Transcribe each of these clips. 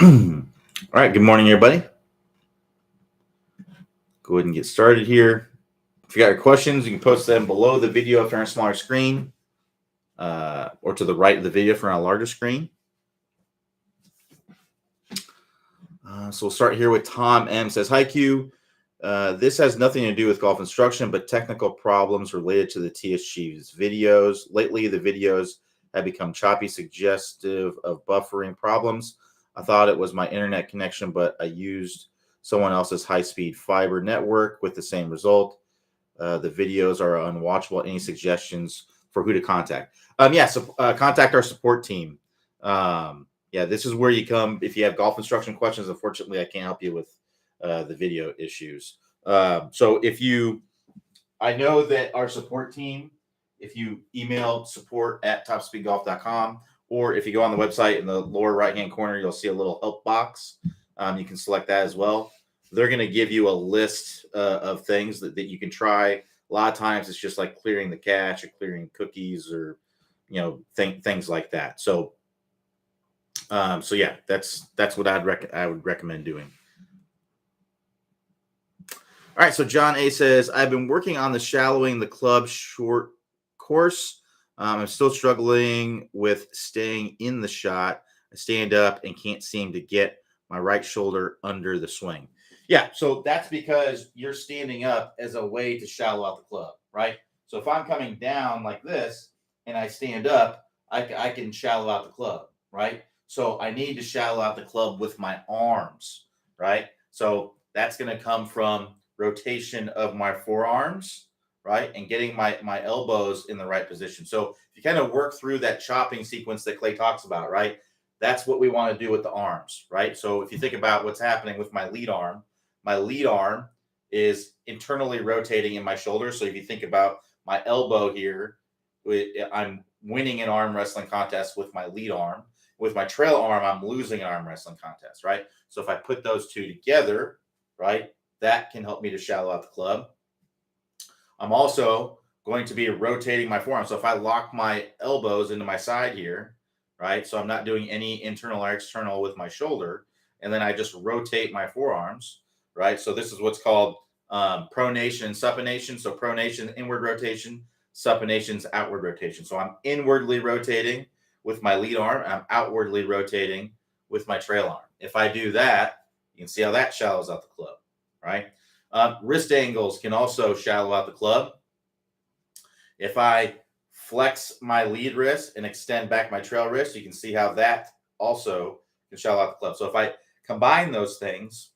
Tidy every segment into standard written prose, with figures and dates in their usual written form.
All right, good morning, everybody. Go ahead and get started here. If you got your questions, you can post them below the video if you're on a smaller screen, or to the right of the video if you're on a larger screen. So we'll start here with Tom M. Says, "Hi Q. This has nothing to do with golf instruction, but technical problems related to the TSG's videos. Lately, the videos have become choppy, suggestive of buffering problems. I thought it was my internet connection, but I used someone else's high-speed fiber network with the same result. The videos are unwatchable. Any suggestions for who to contact?" Contact our support team. This is where you come if you have golf instruction questions. Unfortunately, I can't help you with the video issues. I know that our support team, if you email support@topspeedgolf.com, or if you go on the website in the lower right-hand corner, you'll see a little help box. You can select that as well. They're going to give you a list of things that you can try. A lot of times it's just like clearing the cache or clearing cookies or, things like that. That's what I would recommend doing. All right, so John A says, "I've been working on the shallowing the club short course. I'm still struggling with staying in the shot. I stand up and can't seem to get my right shoulder under the swing." Yeah, so that's because you're standing up as a way to shallow out the club, right? So if I'm coming down like this and I stand up, I can shallow out the club, right? So I need to shallow out the club with my arms, right? So that's going to come from rotation of my forearms, right? And getting my elbows in the right position. So if you kind of work through that chopping sequence that Clay talks about, right? That's what we want to do with the arms, right? So if you think about what's happening with my lead arm is internally rotating in my shoulder. So if you think about my elbow here, I'm winning an arm wrestling contest with my lead arm. With my trail arm, I'm losing an arm wrestling contest, right? So if I put those two together, right, that can help me to shallow out the club. I'm also going to be rotating my forearm. So if I lock my elbows into my side here, right, so I'm not doing any internal or external with my shoulder, and then I just rotate my forearms, right? So this is what's called pronation and supination. So pronation, inward rotation, supination's outward rotation. So I'm inwardly rotating with my lead arm, I'm outwardly rotating with my trail arm. If I do that, you can see how that shallows out the club, right? Wrist angles can also shallow out the club. If I flex my lead wrist and extend back my trail wrist, you can see how that also can shallow out the club. So if I combine those things,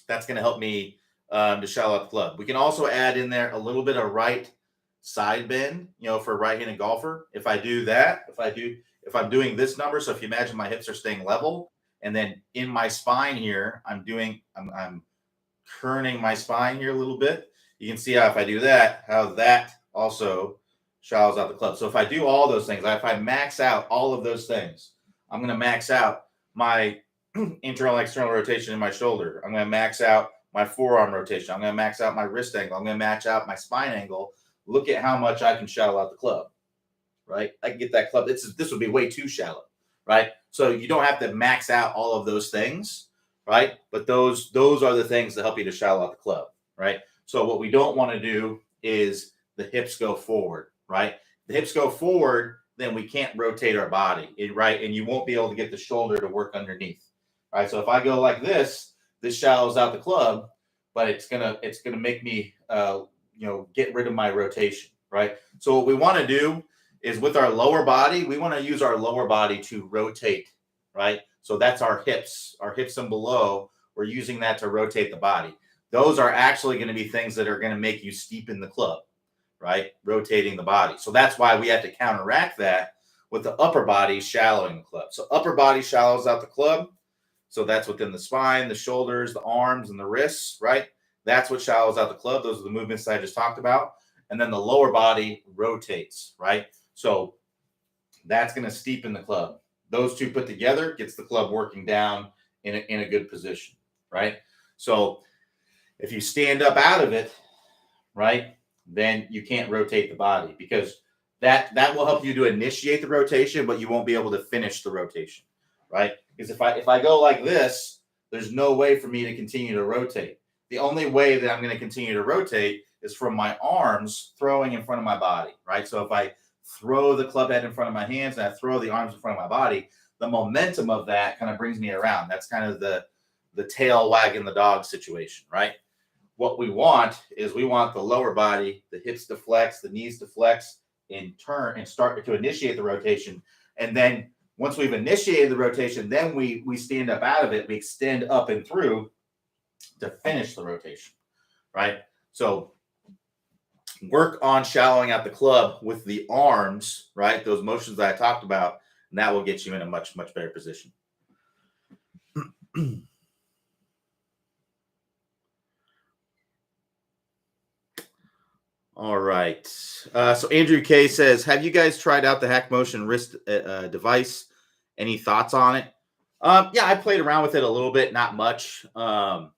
that's going to help me to shallow out the club. We can also add in there a little bit of right side bend, for a right-handed golfer. If I do that, if I'm doing this number, so if you imagine my hips are staying level, and then in my spine here, I'm kerning my spine here a little bit. You can see how if I do that, how that also shallows out the club. So if I do all those things, if I max out all of those things, I'm going to max out my internal and external rotation in my shoulder. I'm going to max out my forearm rotation. I'm going to max out my wrist angle. I'm going to max out my spine angle. Look at how much I can shallow out the club, right? I can get that club. This would be way too shallow, right? So you don't have to max out all of those things, right? But those are the things that help you to shallow out the club, right? So what we don't want to do is the hips go forward, right? The hips go forward, then we can't rotate our body, right? And you won't be able to get the shoulder to work underneath, right? So if I go like this shallows out the club, but it's gonna make me get rid of my rotation, right? So what we want to do is with our lower body, we want to use our lower body to rotate, right? So that's our hips and below. We're using that to rotate the body. Those are actually going to be things that are going to make you steepen the club, right? Rotating the body. So that's why we have to counteract that with the upper body shallowing the club. So upper body shallows out the club. So that's within the spine, the shoulders, the arms, and the wrists, right? That's what shallows out the club. Those are the movements that I just talked about. And then the lower body rotates, right? So that's going to steepen the club. Those two put together gets the club working down in a good position, right? So if you stand up out of it, right, then you can't rotate the body because that will help you to initiate the rotation, but you won't be able to finish the rotation, right? Because if I go like this, there's no way for me to continue to rotate. The only way that I'm going to continue to rotate is from my arms throwing in front of my body, right? So if I throw the club head in front of my hands and I throw the arms in front of my body, the momentum of that kind of brings me around. That's kind of the tail wagging the dog situation, right? What we want is we want the lower body, the hips to flex, the knees to flex, in turn, and start to initiate the rotation. And then once we've initiated the rotation, then we stand up out of it. We extend up and through to finish the rotation, right? So work on shallowing out the club with the arms, right? Those motions that I talked about, and that will get you in a much, much better position. All right. So Andrew K says, have you guys tried out the Hack Motion wrist device? Any thoughts on it? Yeah, I played around with it a little bit, not much. My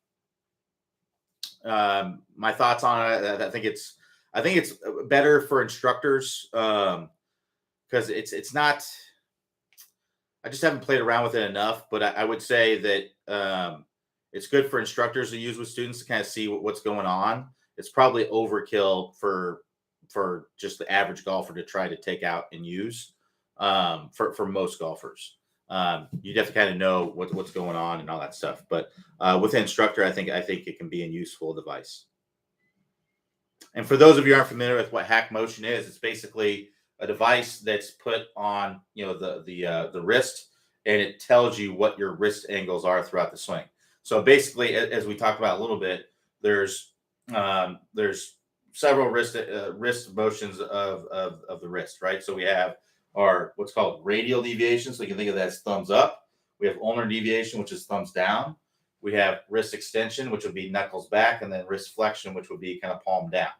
thoughts on it, I think it's better for instructors because it's not. I just haven't played around with it enough, but I would say that it's good for instructors to use with students to kind of see what's going on. It's probably overkill for just the average golfer to try to take out and use for most golfers. You'd have to kind of know what's going on and all that stuff. But with an instructor, I think it can be a useful device. And for those of you who aren't familiar with what Hack Motion is, it's basically a device that's put on the wrist, and it tells you what your wrist angles are throughout the swing. So basically, as we talked about a little bit, there's several wrist motions of the wrist, right? So we have our what's called radial deviation. So you can think of that as thumbs up. We have ulnar deviation, which is thumbs down. We have wrist extension, which would be knuckles back, and then wrist flexion, which would be kind of palm down,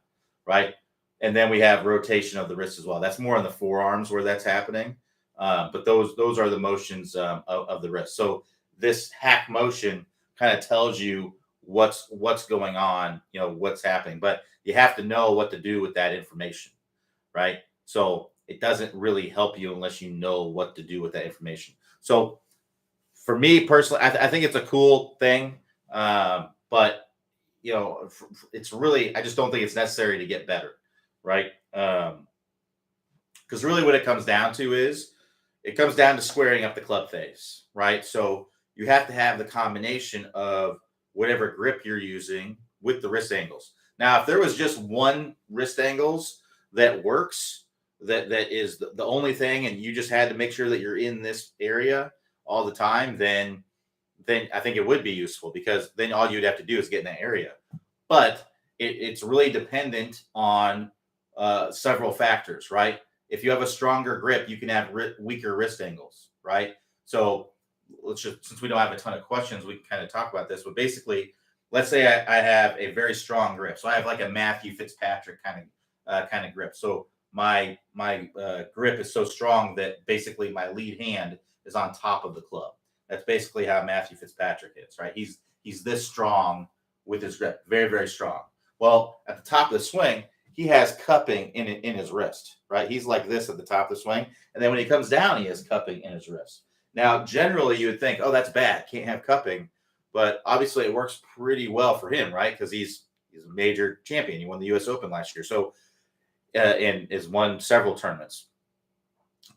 right? And then we have rotation of the wrist as well. That's more on the forearms where that's happening. But those are the motions of the wrist. So this Hack Motion kind of tells you what's going on, what's happening. But you have to know what to do with that information, right? So it doesn't really help you unless you know what to do with that information. So for me personally, I think it's a cool thing, but it's really, I just don't think it's necessary to get better, right? Because really what it comes down to squaring up the club face, right? So you have to have the combination of whatever grip you're using with the wrist angles. Now, if there was just one wrist angles that works, that is the only thing, and you just had to make sure that you're in this area all the time, then I think it would be useful, because then all you'd have to do is get in that area. But it's really dependent on several factors, right? If you have a stronger grip, you can have weaker wrist angles, right? So since we don't have a ton of questions, we can kind of talk about this. But basically, let's say I have a very strong grip. So I have like a Matthew Fitzpatrick kind of grip. So my grip is so strong that basically my lead hand is on top of the club. That's basically how Matthew Fitzpatrick is, right? He's this strong with his grip, very, very strong. Well, at the top of the swing, he has cupping in his wrist, right? He's like this at the top of the swing. And then when he comes down, he has cupping in his wrist. Now, generally, you would think, oh, that's bad. Can't have cupping. But obviously, it works pretty well for him, right? Because he's a major champion. He won the U.S. Open last year. So, and has won several tournaments.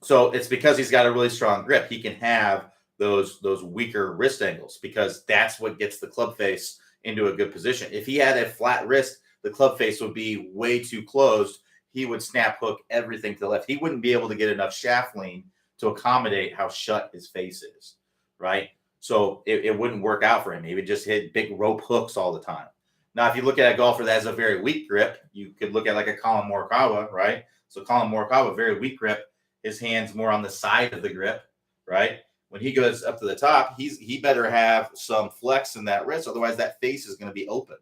So it's because he's got a really strong grip. He can have those weaker wrist angles, because that's what gets the club face into a good position. If he had a flat wrist, the club face would be way too closed. He would snap hook everything to the left. He wouldn't be able to get enough shaft lean to accommodate how shut his face is, right? So it wouldn't work out for him. He would just hit big rope hooks all the time. Now, if you look at a golfer that has a very weak grip, you could look at like a Colin Morikawa, right? So Colin Morikawa, very weak grip. His hand's more on the side of the grip, right? When he goes up to the top, he better have some flex in that wrist. Otherwise, that face is going to be open,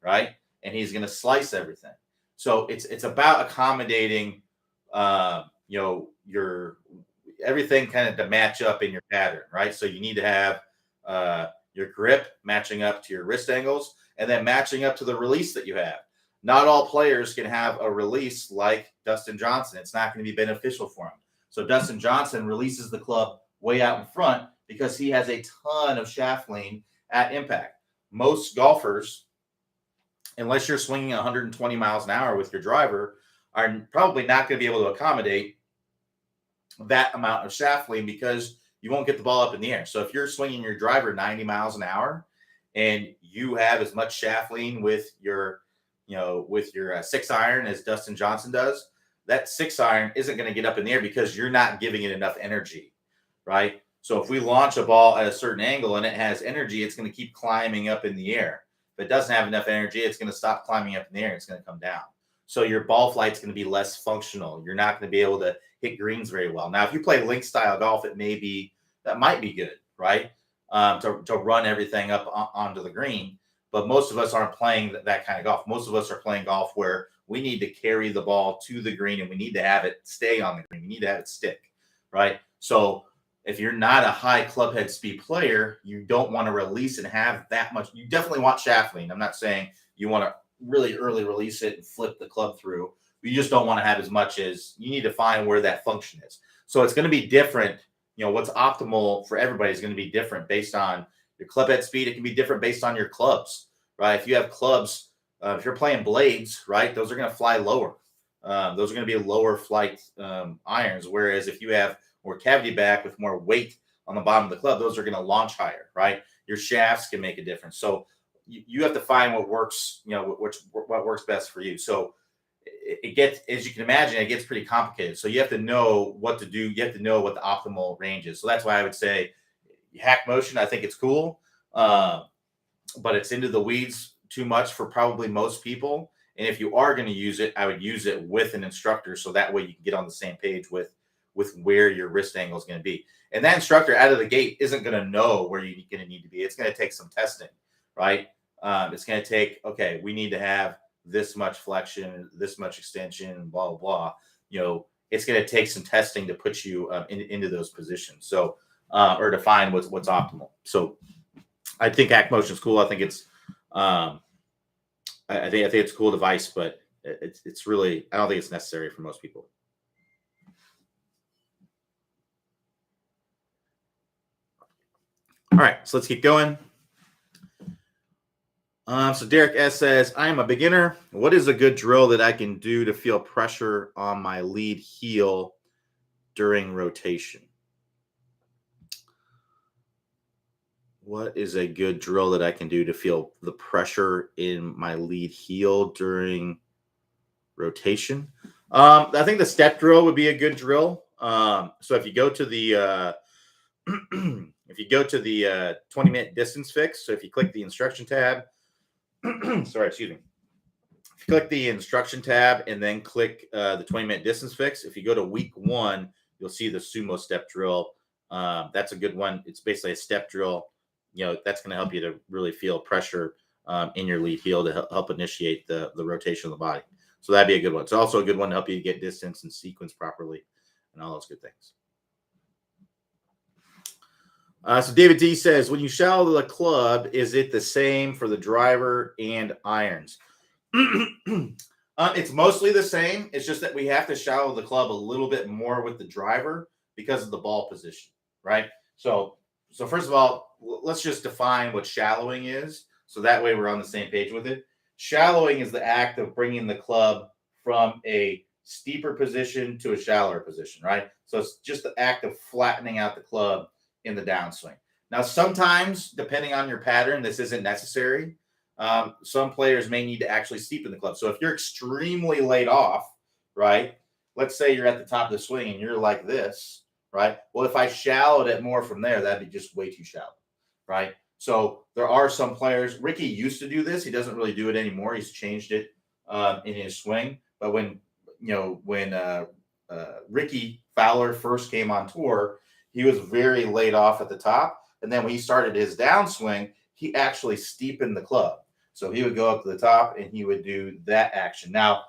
right? And he's going to slice everything. So it's about accommodating, your everything kind of to match up in your pattern, right? So you need to have your grip matching up to your wrist angles, and then matching up to the release that you have. Not all players can have a release like Dustin Johnson. It's not going to be beneficial for him. So Dustin Johnson releases the club way out in front because he has a ton of shaft lean at impact. Most golfers, unless you're swinging 120 miles an hour with your driver, are probably not going to be able to accommodate that amount of shaft lean because you won't get the ball up in the air. So if you're swinging your driver 90 miles an hour and you have as much shaft lean with your, with your 6-iron as Dustin Johnson does, that 6-iron isn't going to get up in the air because you're not giving it enough energy, right? So if we launch a ball at a certain angle and it has energy, it's going to keep climbing up in the air. If it doesn't have enough energy, it's going to stop climbing up in the air. It's going to come down. So your ball flight's going to be less functional. You're not going to be able to hit greens very well. Now, if you play link style golf, that might be good, right? To run everything up onto the green. But most of us aren't playing that kind of golf. Most of us are playing golf where we need to carry the ball to the green and we need to have it stay on the green. We need to have it stick, right? So if you're not a high club head speed player, you don't want to release and have that much. You definitely want shaft lean. I'm not saying you want to really early release it and flip the club through. You just don't want to have as much. As you need to find where that function is. So it's going to be different. What's optimal for everybody is going to be different based on your club head speed. It can be different based on your clubs, right? If you have clubs, if you're playing blades, right, those are going to fly lower. Those are going to be lower flight irons. Whereas if you have more cavity back with more weight on the bottom of the club, those are going to launch higher, right? Your shafts can make a difference. So you have to find what works, what works best for you. So it gets, as you can imagine, it gets pretty complicated. So you have to know what to do. You have to know what the optimal range is. So that's why I would say hack motion. I think it's cool, but it's into the weeds too much for probably most people. And if you are going to use it, I would use it with an instructor. So that way you can get on the same page with where your wrist angle is going to be. And that instructor out of the gate isn't going to know where you're going to need to be. It's going to take some testing, right? It's going to take, okay, we need to have this much flexion, this much extension, blah, blah, blah. It's going to take some testing to put you into those positions. So, or to find what's optimal. So I think hack motion is cool. I think it's, I think it's a cool device, but it's really, I don't think it's necessary for most people. All right, so let's keep going. So Derek S says, I am a beginner. What is a good drill that I can do to feel pressure on my lead heel during rotation? What is a good drill that I can do to feel the pressure in my lead heel during rotation? I think the step drill would be a good drill. So if you go to the 20-minute distance fix, so if you click the instruction tab, sorry, excuse me. If you click the instruction tab and then click the 20-minute distance fix, if you go to week 1, you'll see the sumo step drill. That's a good one. It's basically a step drill. That's going to help you to really feel pressure in your lead heel to help initiate the rotation of the body. So that'd be a good one. It's also a good one to help you get distance and sequence properly and all those good things. So David D says, when you shallow the club, is it the same for the driver and irons? It's mostly the same. It's just that we have to shallow the club a little bit more with the driver because of the ball position, right? So first of all, let's just define what shallowing is. So that way we're on the same page with it. Shallowing is the act of bringing the club from a steeper position to a shallower position, right? So it's just the act of flattening out the club in the downswing. Now, sometimes, depending on your pattern, this isn't necessary. Some players may need to actually steepen the club. So if you're extremely laid off, right? Let's say you're at the top of the swing and you're like this, right? Well, if I shallowed it more from there, that'd be just way too shallow, right? So there are some players. Ricky used to do this. He doesn't really do it anymore. He's changed it in his swing. But when Ricky Fowler first came on tour, he was very laid off at the top. And then when he started his downswing, he actually steepened the club. So he would go up to the top and he would do that action. Now,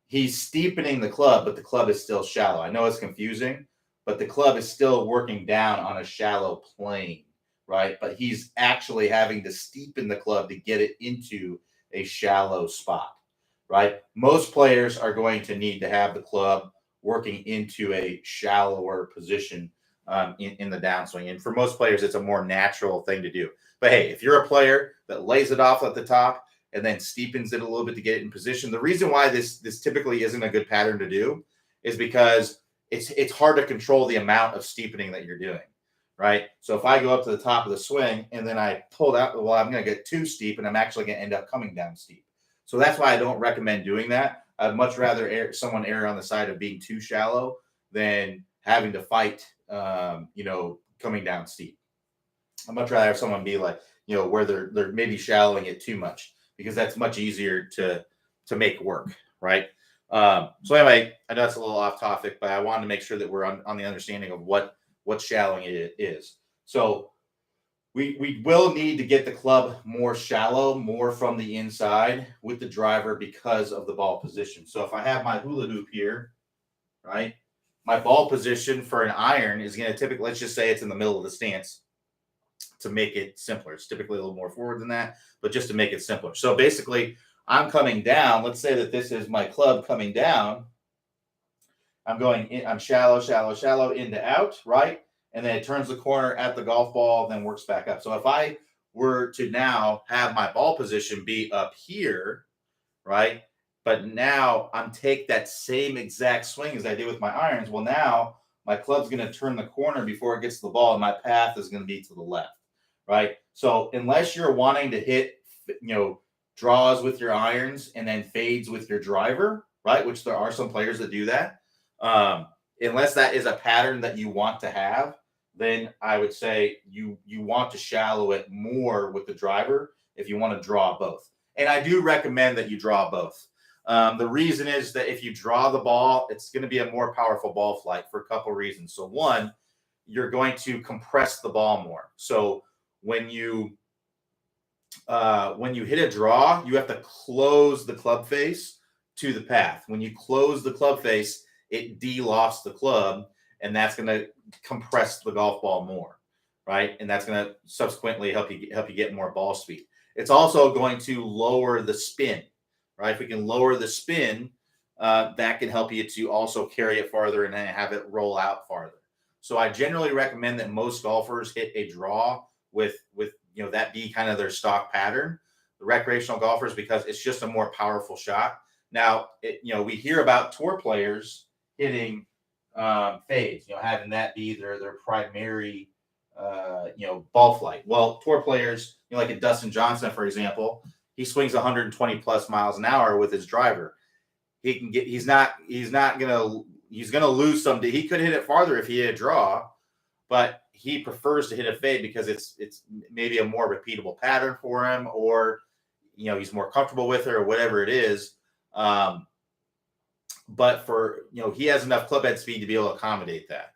he's steepening the club, but the club is still shallow. I know it's confusing, but the club is still working down on a shallow plane, right? But he's actually having to steepen the club to get it into a shallow spot, right? Most players are going to need to have the club working into a shallower position in the downswing. And for most players, it's a more natural thing to do. But hey, if you're a player that lays it off at the top and then steepens it a little bit to get it in position, the reason why this typically isn't a good pattern to do is because it's hard to control the amount of steepening that you're doing, right? So if I go up to the top of the swing and then I pull out, well, I'm going to get too steep and I'm actually going to end up coming down steep. So that's why I don't recommend doing that. I'd much rather someone err on the side of being too shallow than having to fight, coming down steep. I'd much rather have someone be like, where they're maybe shallowing it too much, because that's much easier to make work, right? So anyway, I know it's a little off topic, but I wanted to make sure that we're on the understanding of what shallowing it is. So we will need to get the club more shallow, more from the inside with the driver because of the ball position. So if I have my hula hoop here, right, my ball position for an iron is going to typically, let's just say it's in the middle of the stance to make it simpler. It's typically a little more forward than that, but just to make it simpler. So basically, I'm coming down. Let's say that this is my club coming down. I'm going in, I'm shallow, shallow, shallow, into out, right? And then it turns the corner at the golf ball, then works back up. So if I were to now have my ball position be up here, right? But now I'm take that same exact swing as I did with my irons. Well, now my club's going to turn the corner before it gets to the ball, and my path is going to be to the left, right? So unless you're wanting to hit, draws with your irons and then fades with your driver, right? Which there are some players that do that. Unless that is a pattern that you want to have, then I would say you want to shallow it more with the driver if you want to draw both. And I do recommend that you draw both. The reason is that if you draw the ball, it's going to be a more powerful ball flight for a couple of reasons. So one, you're going to compress the ball more. So when you hit a draw, you have to close the club face to the path. When you close the club face, it de-lofts the club, and that's going to compress the golf ball more, right? And that's going to subsequently help you get more ball speed. It's also going to lower the spin, right? If we can lower the spin, that can help you to also carry it farther and then have it roll out farther. So I generally recommend that most golfers hit a draw with that be kind of their stock pattern, the recreational golfers, because it's just a more powerful shot. Now, we hear about tour players hitting fades, having that be their primary, ball flight. Well, tour players, like a Dustin Johnson, for example, he swings 120 plus miles an hour with his driver. He's gonna lose some. He could hit it farther if he hit a draw, but he prefers to hit a fade because it's maybe a more repeatable pattern for him, or he's more comfortable with it, or whatever it is. But for he has enough club head speed to be able to accommodate that,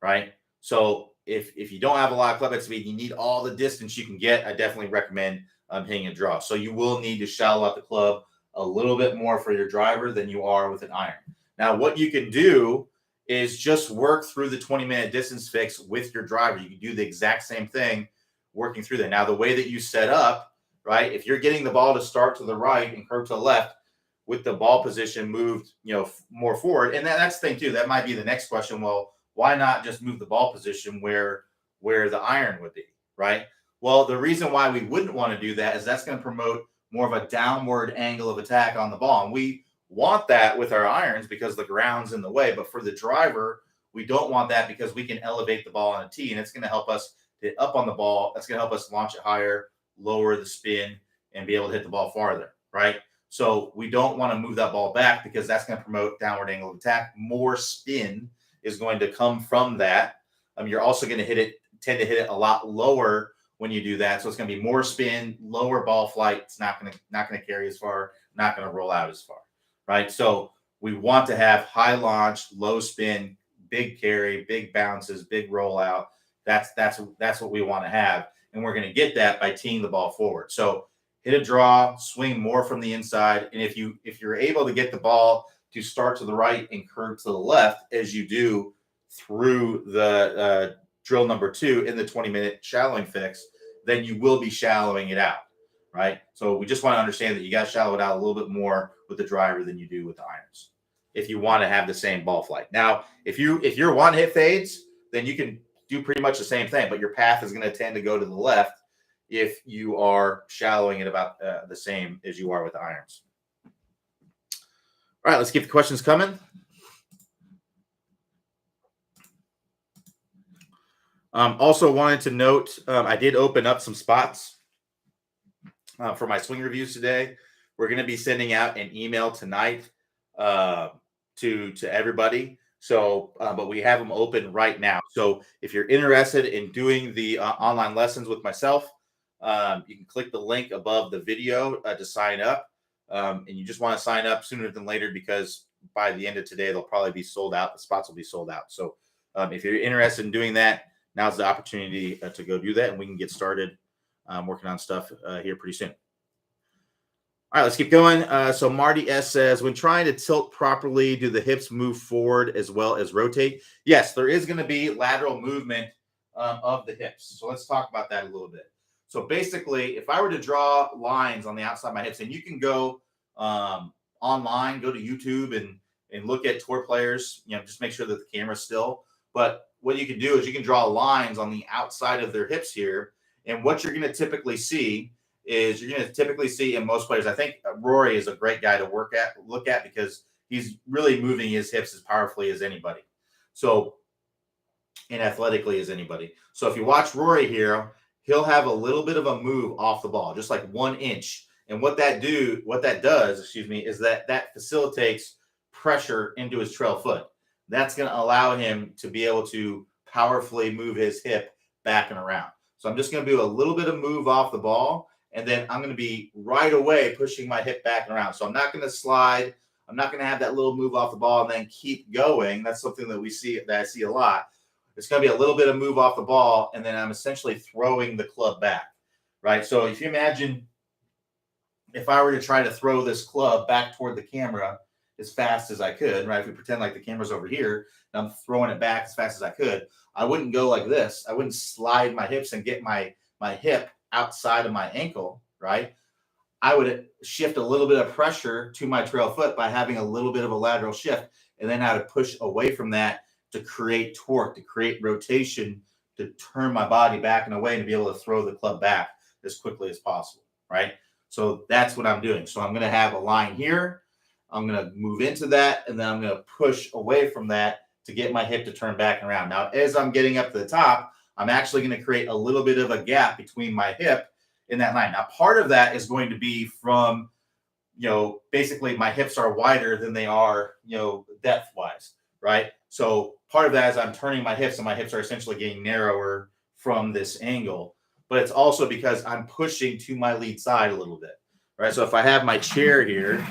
right? So if you don't have a lot of club head speed, you need all the distance you can get. I definitely recommend hitting a draw. So you will need to shallow out the club a little bit more for your driver than you are with an iron. Now, what you can do is just work through the 20-minute distance fix with your driver. You can do the exact same thing working through that. Now, the way that you set up, right, if you're getting the ball to start to the right and curve to the left with the ball position moved, more forward, and that's the thing too. That might be the next question. Well, why not just move the ball position where the iron would be, right? Well, the reason why we wouldn't want to do that is that's going to promote more of a downward angle of attack on the ball. And we want that with our irons because the ground's in the way. But for the driver, we don't want that because we can elevate the ball on a tee, and it's going to help us hit up on the ball. That's going to help us launch it higher, lower the spin, and be able to hit the ball farther, right? So we don't want to move that ball back because that's going to promote downward angle of attack. More spin is going to come from that. You're also going to tend to hit it a lot lower when you do that. So it's going to be more spin, lower ball flight. It's not going to carry as far, not going to roll out as far, right? So we want to have high launch, low spin, big carry, big bounces, big rollout. That's what we want to have, and we're going to get that by teeing the ball forward. So hit a draw, swing more from the inside, and if you're able to get the ball to start to the right and curve to the left, as you do through the drill number 2 in the 20-minute shallowing fix, then you will be shallowing it out, right? So we just want to understand that you got to shallow it out a little bit more with the driver than you do with the irons if you want to have the same ball flight. Now, if you're want to hit fades, then you can do pretty much the same thing, but your path is going to tend to go to the left if you are shallowing it about the same as you are with irons. All right, let's keep the questions coming. Also wanted to note, I did open up some spots for my swing reviews today. We're going to be sending out an email tonight to everybody. So, but we have them open right now. So if you're interested in doing the online lessons with myself, you can click the link above the video to sign up. And you just want to sign up sooner than later, because by the end of today, they'll probably be sold out. The spots will be sold out. So if you're interested in doing that, now's the opportunity to go do that, and we can get started working on stuff here pretty soon. All right, let's keep going. So Marty S says, when trying to tilt properly, do the hips move forward as well as rotate? Yes, there is going to be lateral movement of the hips. So let's talk about that a little bit. So basically, if I were to draw lines on the outside of my hips, and you can go online, go to YouTube and look at tour players, just make sure that the camera's still. But what you can do is you can draw lines on the outside of their hips here. And what you're going to typically see is in most players, I think Rory is a great guy to look at because he's really moving his hips as powerfully as anybody. So, and athletically as anybody. So if you watch Rory here, he'll have a little bit of a move off the ball, just like 1 inch. And what that does, is that facilitates pressure into his trail foot. That's going to allow him to be able to powerfully move his hip back and around. So I'm just going to do a little bit of move off the ball, and then I'm going to be right away pushing my hip back and around. So I'm not going to slide. I'm not going to have that little move off the ball and then keep going. That's something that I see a lot. It's going to be a little bit of move off the ball, and then I'm essentially throwing the club back, right? So if you imagine if I were to try to throw this club back toward the camera as fast as I could, right? If we pretend like the camera's over here and I'm throwing it back as fast as I could, I wouldn't go like this. I wouldn't slide my hips and get my hip outside of my ankle, right? I would shift a little bit of pressure to my trail foot by having a little bit of a lateral shift. And then I would push away from that to create torque, to create rotation, to turn my body back and away and to be able to throw the club back as quickly as possible, right? So that's what I'm doing. So I'm going to have a line here. I'm going to move into that, and then I'm going to push away from that to get my hip to turn back and around. Now, as I'm getting up to the top, I'm actually going to create a little bit of a gap between my hip in that line. Now, part of that is going to be from, basically my hips are wider than they are, depth-wise, right? So part of that is I'm turning my hips, and my hips are essentially getting narrower from this angle. But it's also because I'm pushing to my lead side a little bit, right? So if I have my chair here,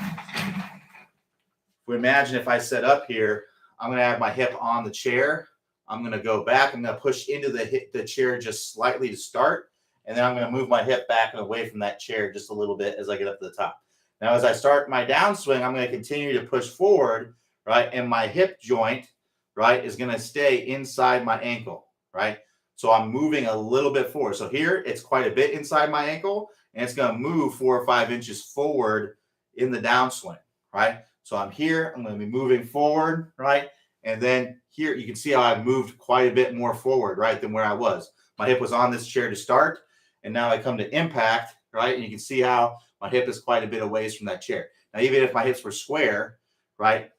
we imagine if I set up here, I'm going to have my hip on the chair. I'm going to go back. I'm going to push into the chair just slightly to start. And then I'm going to move my hip back and away from that chair just a little bit as I get up to the top. Now, as I start my downswing, I'm going to continue to push forward, right? And my hip joint, right, is going to stay inside my ankle, right? So I'm moving a little bit forward. So here, it's quite a bit inside my ankle, and it's going to move 4 or 5 inches forward in the downswing, right? So I'm here, I'm going to be moving forward, right? And then here, you can see how I've moved quite a bit more forward, right, than where I was. My hip was on this chair to start, and now I come to impact, right? And you can see how my hip is quite a bit away from that chair. Now, even if my hips were square, right,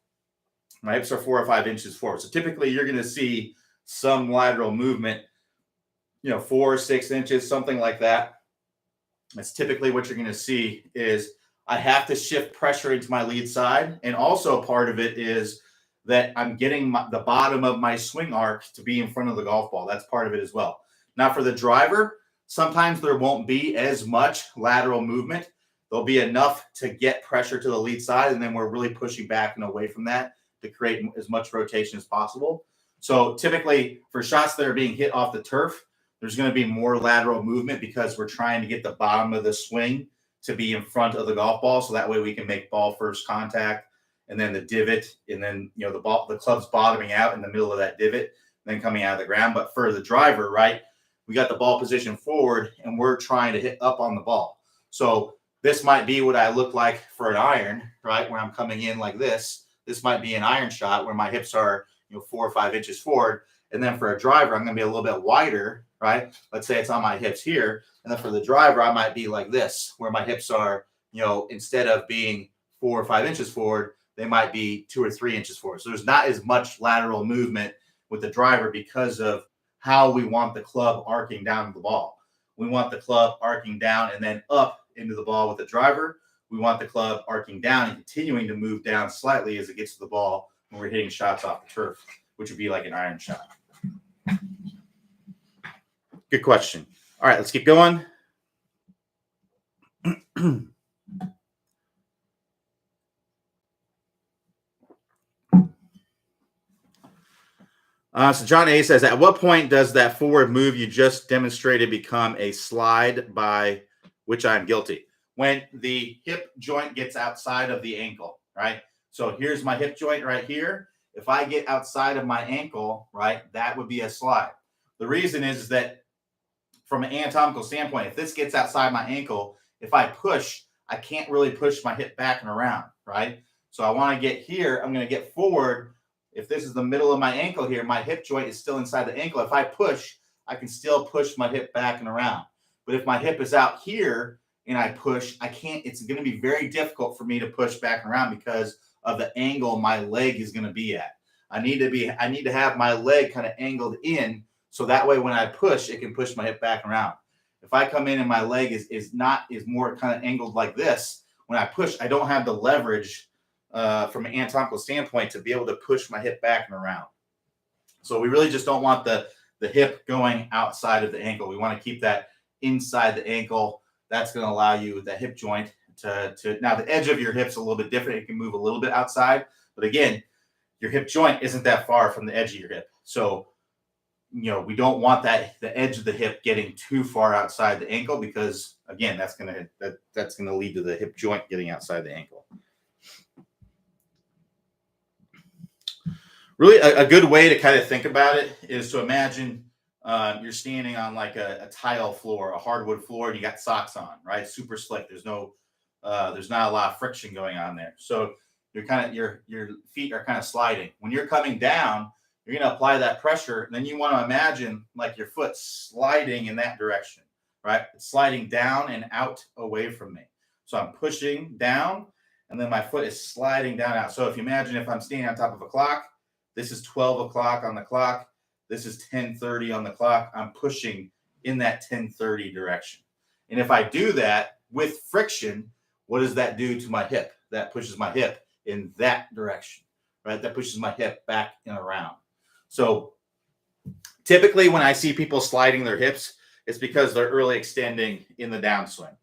my hips are 4 or 5 inches forward. So typically, you're going to see some lateral movement, 4 or 6 inches, something like that. That's typically what you're going to see is I have to shift pressure into my lead side. And also part of it is that I'm getting the bottom of my swing arc to be in front of the golf ball. That's part of it as well. Now for the driver, sometimes there won't be as much lateral movement. There'll be enough to get pressure to the lead side. And then we're really pushing back and away from that to create as much rotation as possible. So typically for shots that are being hit off the turf, there's going to be more lateral movement because we're trying to get the bottom of the swing to be in front of the golf ball. So that way we can make ball first contact and then the divot. And then, the club's bottoming out in the middle of that divot, then coming out of the ground. But for the driver, right, we got the ball position forward and we're trying to hit up on the ball. So this might be what I look like for an iron, right, where I'm coming in like this. This might be an iron shot where my hips are, 4 or 5 inches forward. And then for a driver, I'm going to be a little bit wider, right? Let's say it's on my hips here. And then for the driver, I might be like this, where my hips are, instead of being 4 or 5 inches forward, they might be 2 or 3 inches forward. So there's not as much lateral movement with the driver because of how we want the club arcing down to the ball. We want the club arcing down and then up into the ball with the driver. We want the club arcing down and continuing to move down slightly as it gets to the ball when we're hitting shots off the turf, which would be like an iron shot. Good question. All right, let's keep going. So John A says, at what point does that forward move you just demonstrated become a slide, by which I'm guilty? When the hip joint gets outside of the ankle, right? So here's my hip joint right here. If I get outside of my ankle, right, that would be a slide. The reason is that from an anatomical standpoint, if this gets outside my ankle, if I push, I can't really push my hip back and around, right? So I want to get here. I'm going to get forward. If this is the middle of my ankle here, my hip joint is still inside the ankle. If I push, I can still push my hip back and around. But if my hip is out here and I push, I can't. It's going to be very difficult for me to push back and around because of the angle my leg is going to be at. I need to have my leg kind of angled in, so that way when I push, it can push my hip back around. If I come in and my leg is more kind of angled like this, when I push, I don't have the leverage from an anatomical standpoint to be able to push my hip back and around. So we really just don't want the hip going outside of the ankle. We want to keep that inside the ankle. That's going to allow you, the hip joint, to now the edge of your hip's a little bit different. It can move a little bit outside, but again, your hip joint isn't that far from the edge of your hip. So, we don't want the edge of the hip getting too far outside the ankle, because again, that's going to lead to the hip joint getting outside the ankle. Really, a good way to kind of think about it is to imagine you're standing on like a tile floor, a hardwood floor, and you got socks on, right? Super slick. There's not a lot of friction going on there. So your feet are kind of sliding. When you're coming down, you're going to apply that pressure. And then you want to imagine like your foot sliding in that direction, right? It's sliding down and out away from me. So I'm pushing down, and then my foot is sliding down out. So if you imagine, if I'm standing on top of a clock, this is 12 o'clock on the clock. This is 10:30 on the clock. I'm pushing in that 10:30 direction. And if I do that with friction, what does that do to my hip? That pushes my hip in that direction, right? That pushes my hip back and around. So typically when I see people sliding their hips, it's because they're early extending in the downswing,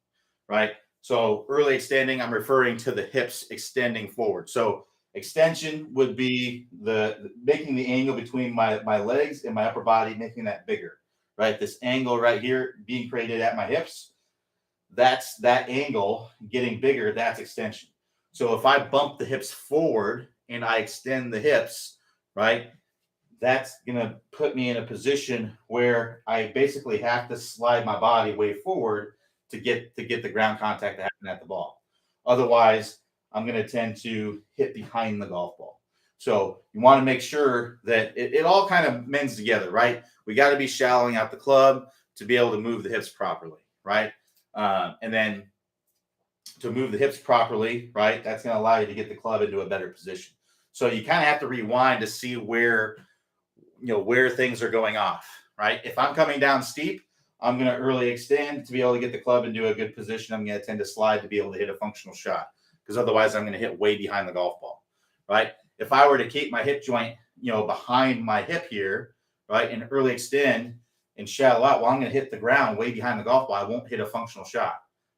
right? So early extending, I'm referring to the hips extending forward. So extension would be making the angle between my legs and my upper body, making that bigger, right? This angle right here being created at my hips, that's that angle getting bigger, that's extension. So if I bump the hips forward and I extend the hips, right, that's going to put me in a position where I basically have to slide my body way forward to get the ground contact to happen at the ball. Otherwise, I'm going to tend to hit behind the golf ball. So you want to make sure that it all kind of mends together, right? We got to be shallowing out the club to be able to move the hips properly, right? And then to move the hips properly, right, that's going to allow you to get the club into a better position. So you kind of have to rewind to see where things are going off, right? If I'm coming down steep, I'm going to early extend to be able to get the club into a good position. I'm going to tend to slide to be able to hit a functional shot, because otherwise I'm going to hit way behind the golf ball, right? If I were to keep my hip joint, behind my hip here, right, and early extend and shallow out, well, I'm going to hit the ground way behind the golf ball. I won't hit a functional shot,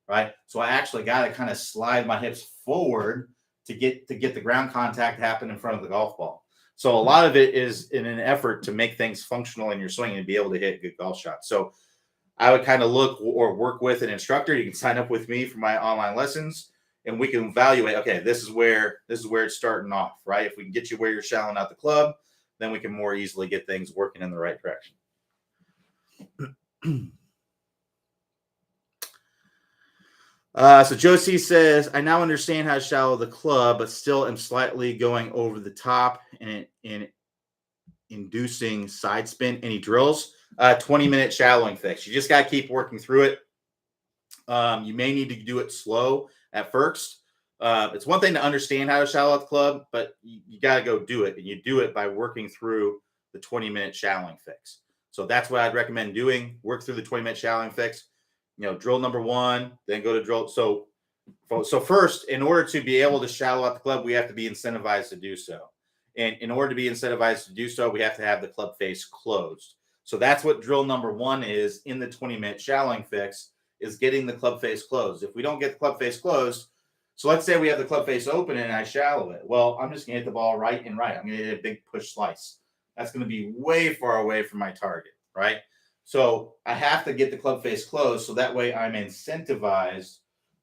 right? So I actually got to kind of slide my hips forward to get the ground contact happen in front of the golf ball. So a lot of it is in an effort to make things functional in your swing and be able to hit good golf shots. So I would kind of look or work with an instructor. You can sign up with me for my online lessons, and we can evaluate, okay, this is where it's starting off, right? If we can get you where you're shallowing out the club, then we can more easily get things working in the right direction. So Josie says, I now understand how to shallow the club, but still am slightly going over the top, and inducing side spin, any drills, 20-minute shallowing fix. You just got to keep working through it. You may need to do it slow at first. It's one thing to understand how to shallow at the club, but you got to go do it. And you do it by working through the 20-minute shallowing fix. So that's what I'd recommend doing. Work through the 20-minute shallowing fix. Drill number 1, then go to drill. So first, in order to be able to shallow at the club, we have to be incentivized to do so. And in order to be incentivized to do so, we have to have the club face closed. So that's what drill number 1 is in the 20-minute shallowing fix, is getting the club face closed. If we don't get the club face closed, so let's say we have the club face open and I shallow it. Well, I'm just going to hit the ball right and right. I'm going to hit a big push slice. That's going to be way far away from my target, right? So I have to get the club face closed so that way I'm incentivized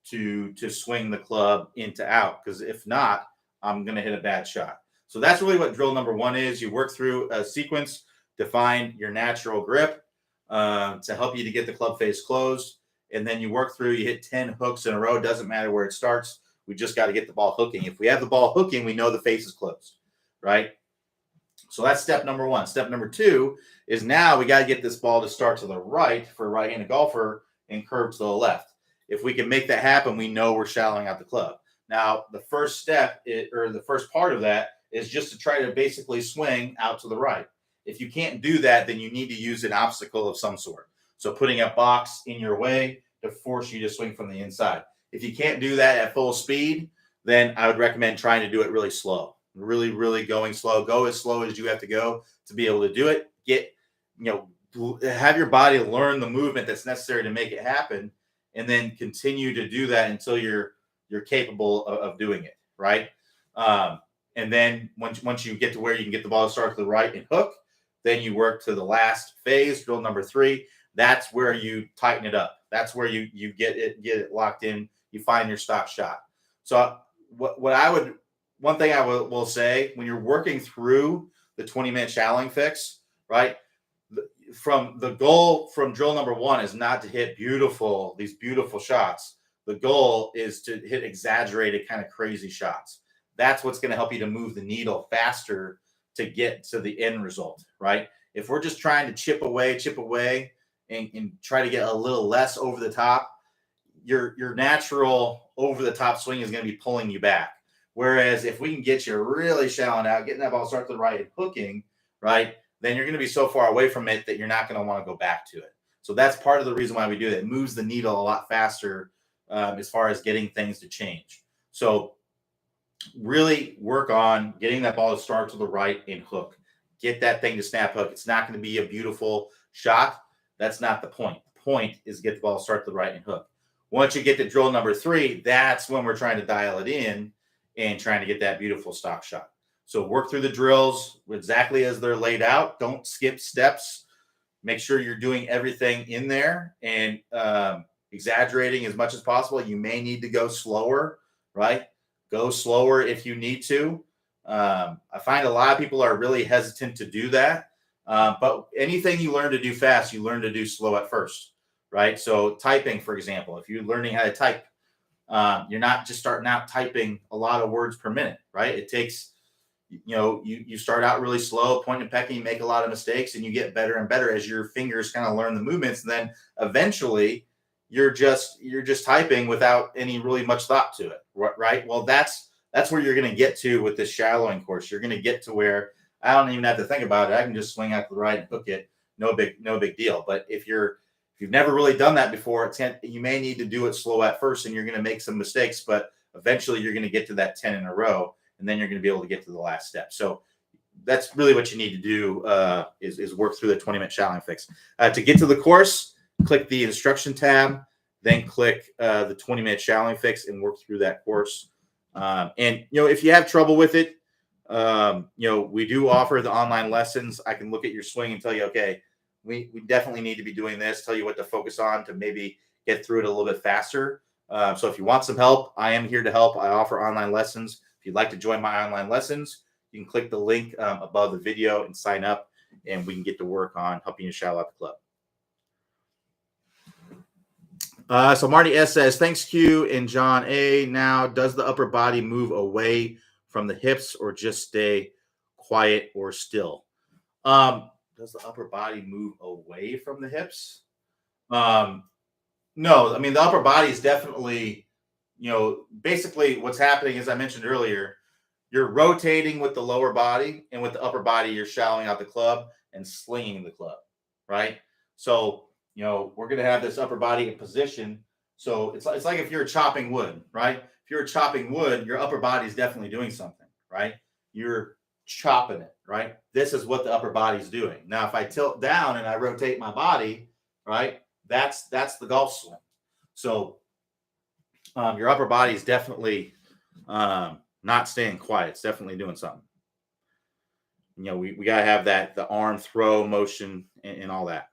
to swing the club into out, because if not, I'm going to hit a bad shot. So that's really what drill number 1 is. You work through a sequence to find your natural grip to help you to get the club face closed. And then you work through, you hit 10 hooks in a row. Doesn't matter where it starts. We just got to get the ball hooking. If we have the ball hooking, we know the face is closed, right? So that's step number 1. Step number 2 is now we got to get this ball to start to the right for a right-handed golfer and curve to the left. If we can make that happen, we know we're shallowing out the club. Now, the first step or the first part of that is just to try to basically swing out to the right. If you can't do that, then you need to use an obstacle of some sort. So putting a box in your way to force you to swing from the inside. If you can't do that at full speed, then I would recommend trying to do it really slow. Really, really going slow. Go as slow as you have to go to be able to do it. Have your body learn the movement that's necessary to make it happen, and then continue to do that until you're capable of doing it, right? And then once you get to where you can get the ball to start to the right and hook, then you work to the last phase, drill number 3. That's where you tighten it up. That's where you get it locked in. You find your stock shot. So one thing I will say, when you're working through the 20-minute shallowing fix, right? From the goal from drill number 1 is not to hit these beautiful shots. The goal is to hit exaggerated, kind of crazy shots. That's what's going to help you to move the needle faster to get to the end result, right? If we're just trying to chip away and try to get a little less over the top, your natural over the top swing is going to be pulling you back. Whereas if we can get you really shallowing out, getting that ball start to the right and hooking, right, then you're going to be so far away from it that you're not going to want to go back to it. So that's part of the reason why we do that. It moves the needle a lot faster as far as getting things to change. So really work on getting that ball to start to the right and hook. Get that thing to snap hook. It's not going to be a beautiful shot. That's not the point. The point is get the ball to start to the right and hook. Once you get to drill number 3, that's when we're trying to dial it in and trying to get that beautiful stock shot. So work through the drills exactly as they're laid out. Don't skip steps. Make sure you're doing everything in there and exaggerating as much as possible. You may need to go slower, right? Go slower if you need to. I find a lot of people are really hesitant to do that. But anything you learn to do fast, you learn to do slow at first, right? So typing, for example, if you're learning how to type, you're not just starting out typing a lot of words per minute, right? It takes, you start out really slow, point and pecking, you make a lot of mistakes, and you get better and better as your fingers kind of learn the movements. And then eventually you're just typing without any really much thought to it, right? Well, that's where you're going to get to with this shallowing course. You're going to get to where I don't even have to think about it. I can just swing out to the right and hook it. No big deal. But if you've never really done that before, you may need to do it slow at first, and you're going to make some mistakes, but eventually you're going to get to that 10 in a row, and then you're going to be able to get to the last step. So that's really what you need to do is work through the 20-minute shallowing fix. To get to the course, click the instruction tab, then click the 20-minute shallowing fix and work through that course. And if you have trouble with it, we do offer the online lessons. I can look at your swing and tell you, okay, we definitely need to be doing this, tell you what to focus on to maybe get through it a little bit faster. So if you want some help, I am here to help. I offer online lessons. If you'd like to join my online lessons, you can click the link above the video and sign up, and we can get to work on helping you shallow out the club. So Marty S says, thanks Q and John A. Now, does the upper body move away from the hips or just stay quiet or still? Does the upper body move away from the hips? Um, no, I mean the upper body is definitely, basically what's happening, as I mentioned earlier, you're rotating with the lower body, and with the upper body, you're shallowing out the club and slinging the club, right? So, we're going to have this upper body in position. So it's like if you're chopping wood, right? If you're chopping wood, your upper body is definitely doing something, right? You're chopping it, right? This is what the upper body is doing. Now, if I tilt down and I rotate my body, right, that's the golf swing. So your upper body is definitely not staying quiet. It's definitely doing something. We got to have the arm throw motion and all that.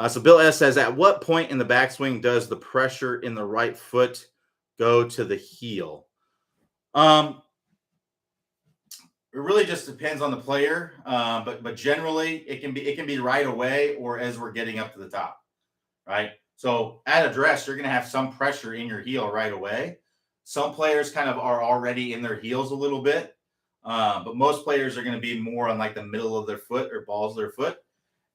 So Bill S says, at what point in the backswing does the pressure in the right foot go to the heel? It really just depends on the player, but generally it can be right away or as we're getting up to the top, right? So at address, you're going to have some pressure in your heel right away. Some players kind of are already in their heels a little bit, but most players are going to be more on like the middle of their foot or balls of their foot.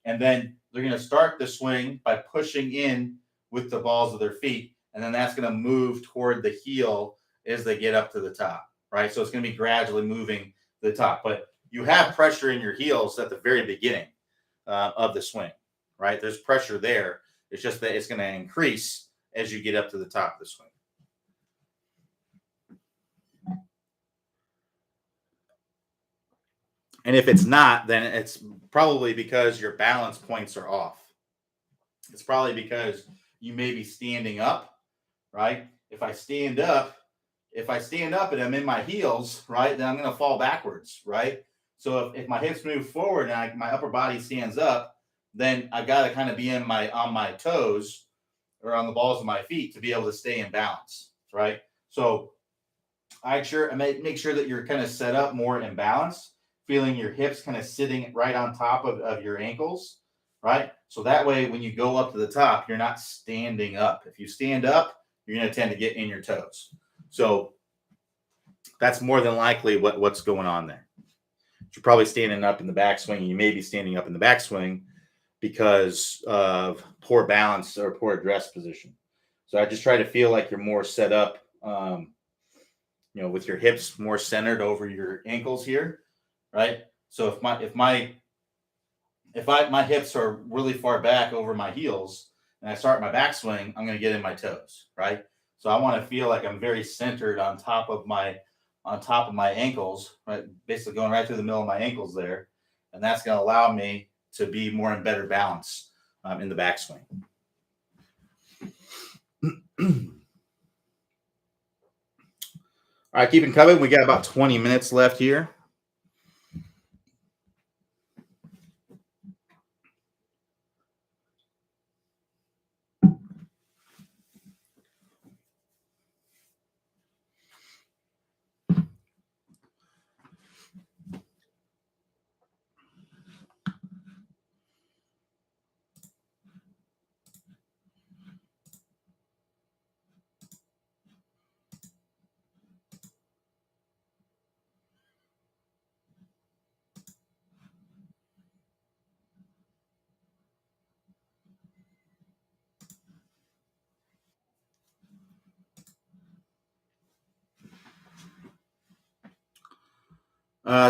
And then they're going to start the swing by pushing in with the balls of their feet. And then that's going to move toward the heel as they get up to the top, right? So it's going to be gradually moving to the top. But you have pressure in your heels at the very beginning of the swing, right? There's pressure there. It's just that it's going to increase as you get up to the top of the swing. And if it's not, then it's probably because your balance points are off. It's probably because you may be standing up, right? If I stand up and I'm in my heels, right, then I'm going to fall backwards, right? So if my hips move forward and my upper body stands up, then I got to kind of be on my toes or on the balls of my feet to be able to stay in balance, right? So I make sure that you're kind of set up more in balance, feeling your hips kind of sitting right on top of your ankles, right? So that way, when you go up to the top, you're not standing up. If you stand up, you're going to tend to get in your toes. So that's more than likely what's going on there. You're probably standing up in the backswing. You may be standing up in the backswing because of poor balance or poor address position. So I just try to feel like you're more set up, with your hips more centered over your ankles here, right? So if my hips are really far back over my heels and I start my backswing, I'm going to get in my toes, right? So I want to feel like I'm very centered on top of my ankles, right? Basically going right through the middle of my ankles there. And that's going to allow me to be more in better balance in the backswing. All right, keeping coming. We got about 20 minutes left here.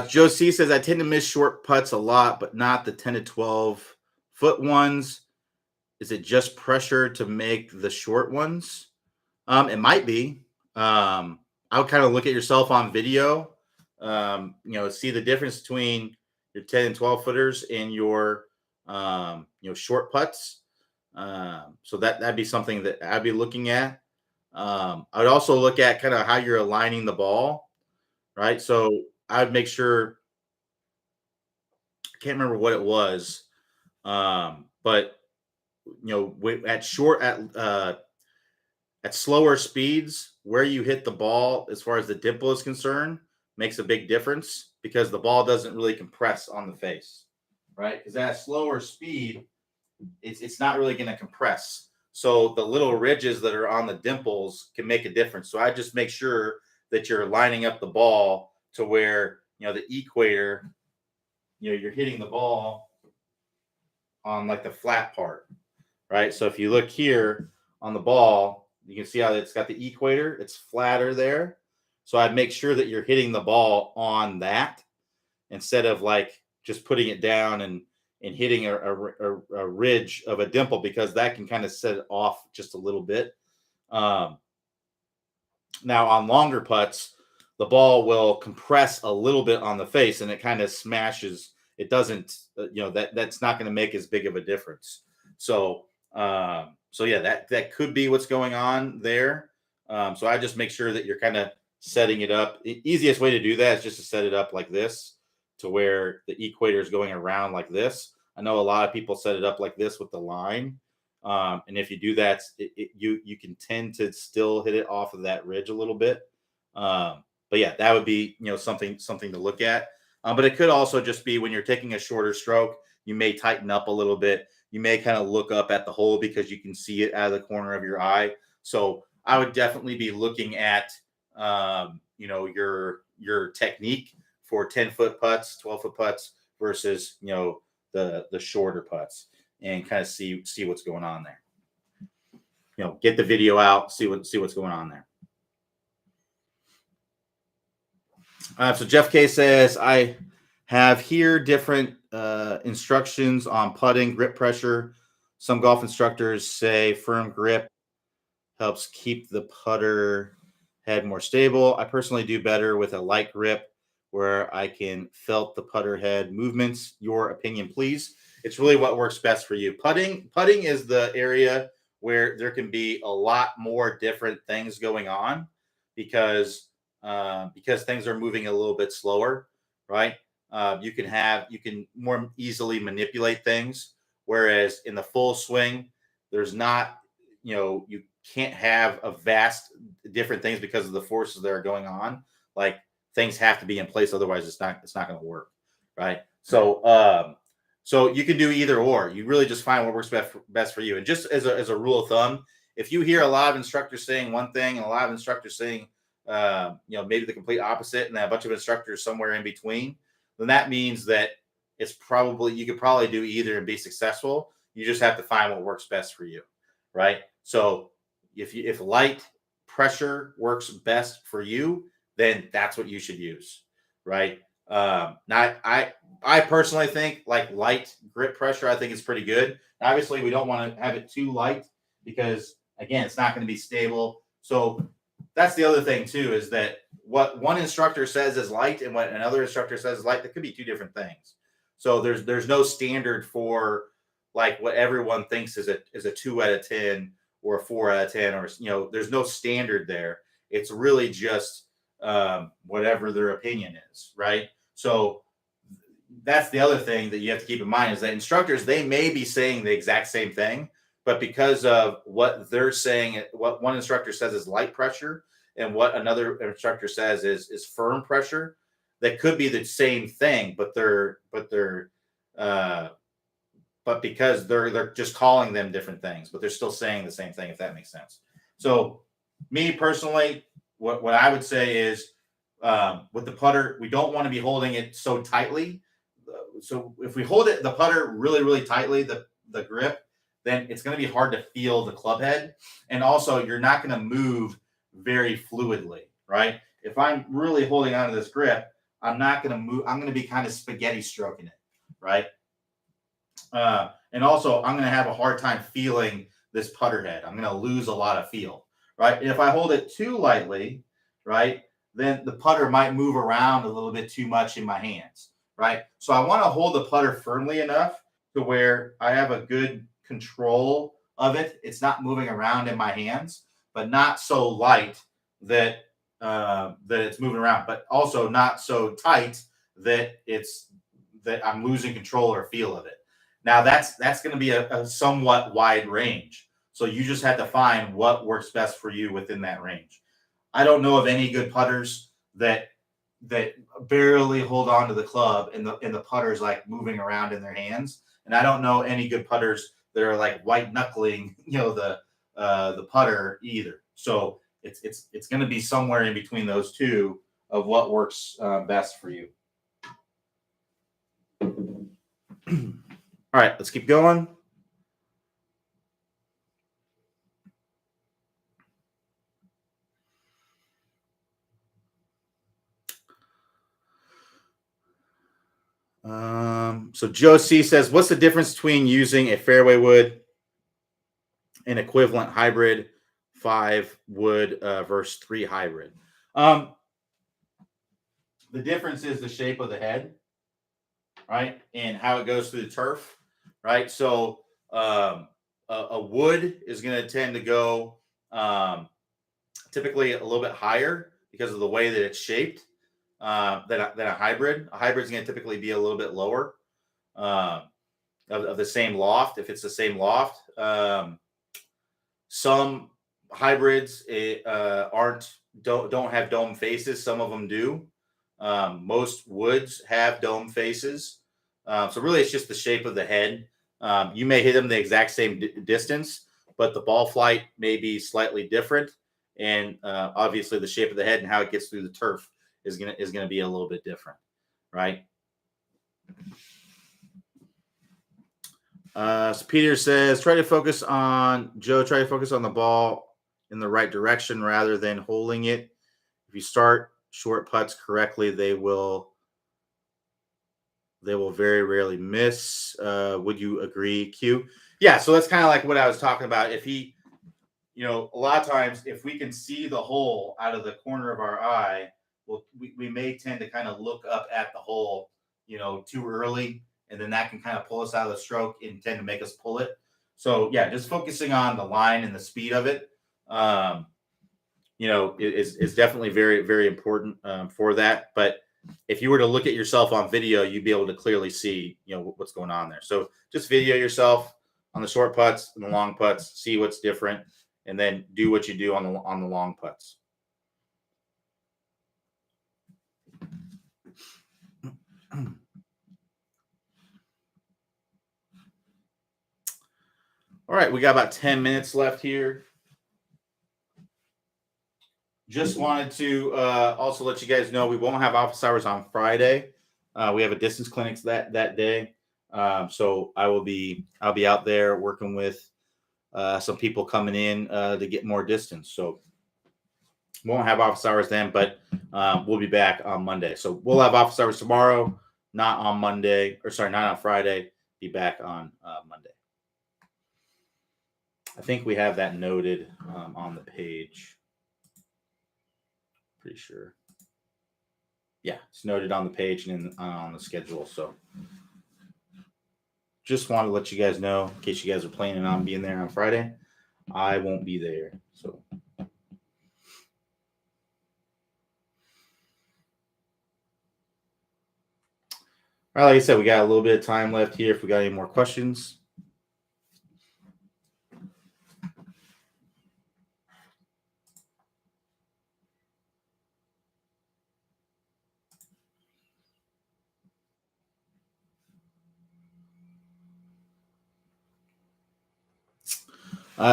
Joe C says, I tend to miss short putts a lot, but not the 10 to 12 foot ones. Is it just pressure to make the short ones? It might be. I would kind of look at yourself on video, see the difference between your 10 and 12 footers and your, short putts. So that'd be something that I'd be looking at. I would also look at kind of how you're aligning the ball, right? So I'd make sure, I can't remember what it was, but at slower speeds, where you hit the ball as far as the dimple is concerned makes a big difference because the ball doesn't really compress on the face, right? Because at a slower speed, it's not really going to compress. So the little ridges that are on the dimples can make a difference. So I just make sure that you're lining up the ball to where, the equator you're hitting the ball on like the flat part, right? So if you look here on the ball, you can see how it's got the equator. It's flatter there. So I'd make sure that you're hitting the ball on that instead of like just putting it down and hitting a ridge of a dimple, because that can kind of set it off just a little bit. Now on longer putts, the ball will compress a little bit on the face and it kind of smashes. It doesn't, that's not going to make as big of a difference. So yeah, that could be what's going on there. So I just make sure that you're kind of setting it up. The easiest way to do that is just to set it up like this, to where the equator is going around like this. I know a lot of people set it up like this with the line. And if you do that, you can tend to still hit it off of that ridge a little bit. But yeah, that would be, something to look at. But it could also just be when you're taking a shorter stroke, you may tighten up a little bit. You may kind of look up at the hole because you can see it out of the corner of your eye. So I would definitely be looking at, your technique for 10-foot putts, 12-foot putts versus, the shorter putts, and kind of see what's going on there. Get the video out, see what's going on there. So Jeff K says, I have here different instructions on putting, grip pressure. Some golf instructors say firm grip helps keep the putter head more stable. I personally do better with a light grip where I can felt the putter head movements. Your opinion, please. It's really what works best for you. Putting is the area where there can be a lot more different things going on because things are moving a little bit slower, right? You can more easily manipulate things, whereas in the full swing, there's not, you can't have a vast different things because of the forces that are going on. Like things have to be in place, otherwise it's not going to work, right? So you can do either or. You really just find what works best for you. And just as a rule of thumb, if you hear a lot of instructors saying one thing and a lot of instructors saying maybe the complete opposite, and then a bunch of instructors somewhere in between, then that means that you could probably do either and be successful. You just have to find what works best for you, right? So if light pressure works best for you, then that's what you should use, right? I personally think like light grip pressure, I think is pretty good. Obviously, we don't want to have it too light because again, it's not going to be stable. So that's the other thing too, is that what one instructor says is light and what another instructor says is light, that could be two different things. So there's no standard for like what everyone thinks is a 2 out of 10 or a 4 out of 10, or there's no standard there. It's really just whatever their opinion is, right? So that's the other thing that you have to keep in mind, is that instructors, they may be saying the exact same thing, but because of what they're saying, what one instructor says is light pressure and what another instructor says is firm pressure, that could be the same thing, but because they're just calling them different things, but they're still saying the same thing, if that makes sense. So me personally, what I would say is with the putter, we don't want to be holding it so tightly. So if we hold the putter really, really tightly, the grip, then it's going to be hard to feel the club head. And also you're not going to move very fluidly, right? If I'm really holding onto this grip, I'm not going to move. I'm going to be kind of spaghetti stroking it, right? And also I'm going to have a hard time feeling this putter head. I'm going to lose a lot of feel, right? And if I hold it too lightly, right, then the putter might move around a little bit too much in my hands, right? So I want to hold the putter firmly enough to where I have a good control of it. It's not moving around in my hands, but not so light that it's moving around, but also not so tight that I'm losing control or feel of it. Now that's going to be a somewhat wide range. So you just have to find what works best for you within that range. I don't know of any good putters that barely hold on to the club and the putter's like moving around in their hands. And I don't know any good putters that are like white knuckling, the putter either. So it's going to be somewhere in between those two of what works best for you. All right, let's keep going. So Joe C says, what's the difference between using a fairway wood and equivalent hybrid 5 wood versus 3 hybrid? The difference is the shape of the head, right, and how it goes through the turf, right? So a wood is going to tend to go typically a little bit higher because of the way that it's shaped than a hybrid. A hybrid is going to typically be a little bit lower of the same loft if it's the same loft. Some hybrids don't have dome faces. Some of them do. Most woods have dome faces. So really, it's just the shape of the head. You may hit them the exact same distance, but the ball flight may be slightly different, and obviously, the shape of the head and how it gets through the turf is gonna be a little bit different, right? So Peter says, try to focus on the ball in the right direction rather than holding it. If you start short putts correctly, they will very rarely miss. Would you agree, Q? Yeah, so that's kind of like what I was talking about. If he, a lot of times, if we can see the hole out of the corner of our eye, well, we may tend to kind of look up at the hole, too early, and then that can kind of pull us out of the stroke and tend to make us pull it. So yeah, just focusing on the line and the speed of it, is definitely very, very important for that. But if you were to look at yourself on video, you'd be able to clearly see, what's going on there. So just video yourself on the short putts and the long putts, see what's different, and then do what you do on the long putts. All right, we got about 10 minutes left here. Just wanted to also let you guys know we won't have office hours on Friday. We have a distance clinics that day, so I'll be out there working with some people coming in to get more distance. So won't have office hours then, but we'll be back on Monday. So we'll have office hours tomorrow, not on Monday, not on Friday. Be back on Monday. I think we have that noted on the page. Pretty sure. Yeah, it's noted on the page and on the schedule. So just want to let you guys know, in case you guys are planning on being there on Friday, I won't be there. So all right, like I said, we got a little bit of time left here if we got any more questions.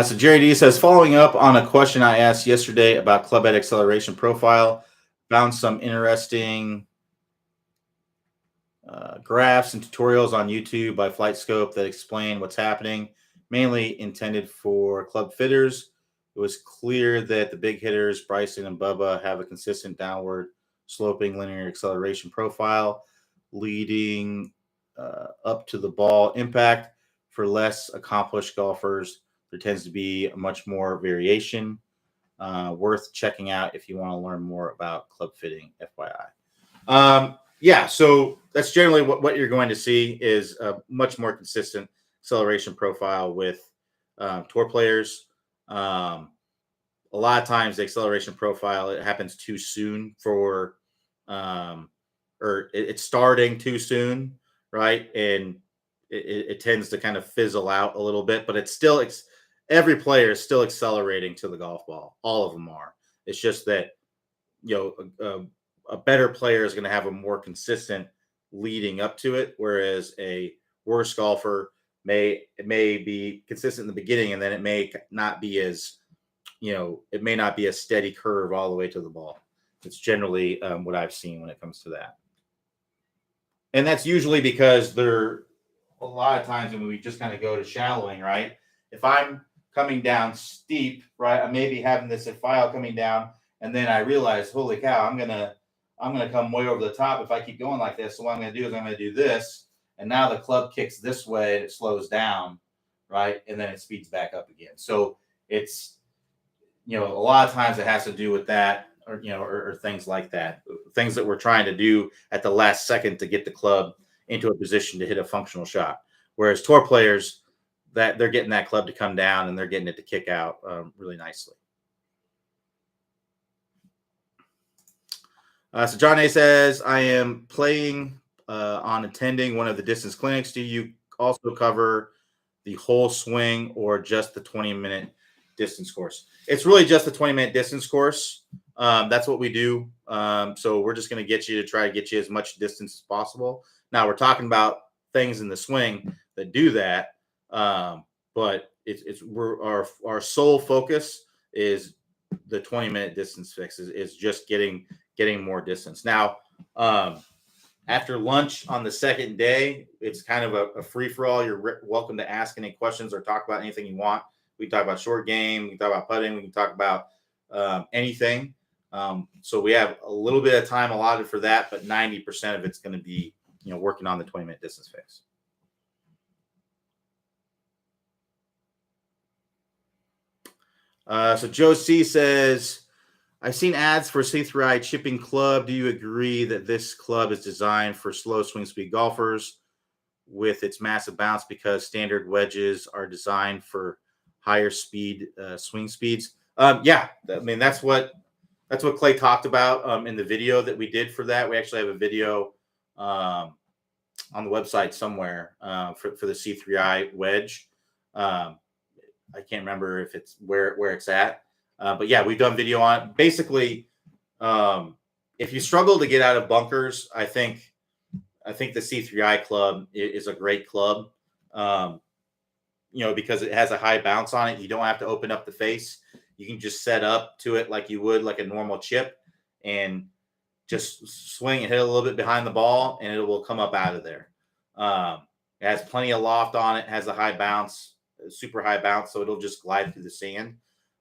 So Jerry D says, following up on a question I asked yesterday about club head acceleration profile, found some interesting graphs and tutorials on YouTube by Flight Scope that explain what's happening, mainly intended for club fitters. It was clear that the big hitters, Bryson and Bubba, have a consistent downward sloping linear acceleration profile, leading up to the ball impact. For less accomplished golfers, there tends to be much more variation. Worth checking out if you want to learn more about club fitting, FYI. Yeah, so that's generally what you're going to see is a much more consistent acceleration profile with tour players. A lot of times the acceleration profile, it happens too soon or it's starting too soon, right? And it tends to kind of fizzle out a little bit, but every player is still accelerating to the golf ball. All of them are. It's just that, a better player is going to have a more consistent leading up to it, whereas a worse golfer may be consistent in the beginning, and then it may not be as steady curve all the way to the ball. It's generally what I've seen when it comes to that. And that's usually because they're a lot of times when we just kind of go to shallowing, right? If I'm coming down steep, right, I may be having this file coming down, and then I realize, holy cow, I'm gonna come way over the top if I keep going like this. So what I'm gonna do is I'm gonna do this, and now the club kicks this way, and it slows down, right, and then it speeds back up again. So it's, a lot of times it has to do with that, or or things like that, things that we're trying to do at the last second to get the club into a position to hit a functional shot. Whereas tour players, that they're getting that club to come down and they're getting it to kick out really nicely. So John A says, I am planning on attending one of the distance clinics. Do you also cover the whole swing or just the 20-minute distance course? It's really just the 20-minute distance course. That's what we do. So we're just going to get you to try to get you as much distance as possible. Now we're talking about things in the swing that do that. But our sole focus is the 20-minute distance fix is just getting more distance. Now, after lunch on the second day, it's kind of a free-for-all. You're welcome to ask any questions or talk about anything you want. We can talk about short game. We can talk about putting. We can talk about anything. So we have a little bit of time allotted for that, but 90% of it's going to be, working on the 20-minute distance fix. So Joe C says, I've seen ads for C3I chipping club. Do you agree that this club is designed for slow swing speed golfers with its massive bounce because standard wedges are designed for higher speed swing speeds? Yeah, I mean that's what Clay talked about in the video that we did for that. We actually have a video on the website somewhere for the C3I wedge. I can't remember if it's where it's at. But yeah, we've done video on it. Basically, if you struggle to get out of bunkers, I think the C3I club is a great club. Because it has a high bounce on it. You don't have to open up the face. You can just set up to it like you would like a normal chip and just swing and hit a little bit behind the ball and it will come up out of there. It has plenty of loft on it, has a high bounce, super high bounce, so it'll just glide through the sand.